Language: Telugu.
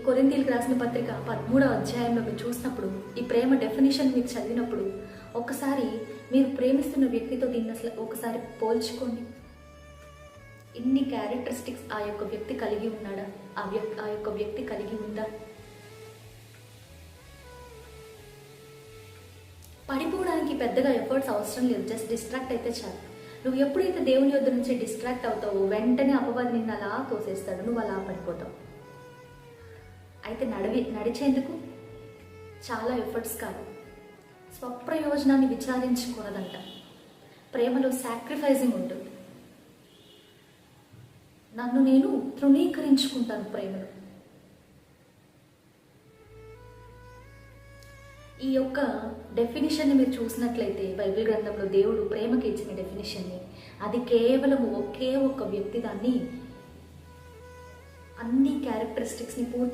కొరింథీయులకు రాసిన పత్రిక 13వ అధ్యాయంలో మీరు చూసినప్పుడు ఈ ప్రేమ డెఫినిషన్ మీరు చదివినప్పుడు ఒకసారి మీరు ప్రేమిస్తున్న వ్యక్తితో దీన్ని అసలు ఒకసారి పోల్చుకోండి. ఇన్ని క్యారెక్టరిస్టిక్స్ ఆ యొక్క వ్యక్తి కలిగి ఉన్నాడా, ఆ యొక్క వ్యక్తి కలిగి ఉందా? పడిపోవడానికి పెద్దగా ఎఫర్ట్స్ అవసరం లేదు, జస్ట్ డిస్ట్రాక్ట్ అయితే చాలు. నువ్వు ఎప్పుడైతే దేవుని యొద్ద నుంచి డిస్ట్రాక్ట్ అవుతావో వెంటనే అపవాది నిన్ను అలా తోసేస్తాడు, నువ్వు అలా పడిపోతావు. అయితే నడిచేందుకు చాలా ఎఫర్ట్స్ కాదు, స్వప్రయోజనాన్ని విచారించకూడదంట. ప్రేమలో సాక్రిఫైసింగ్ ఉంటుంది. నన్ను నేను తృణీకరించుకుంటాను ప్రేమలో. ఈ యొక్క డెఫినిషన్ని మీరు చూసినట్లయితే బైబిల్ గ్రంథంలో దేవుడు ప్రేమకి ఇచ్చిన డెఫినిషన్ని, అది కేవలం ఒకే ఒక వ్యక్తి దాన్ని అన్ని క్యారెక్టరిస్టిక్స్ని పూర్తి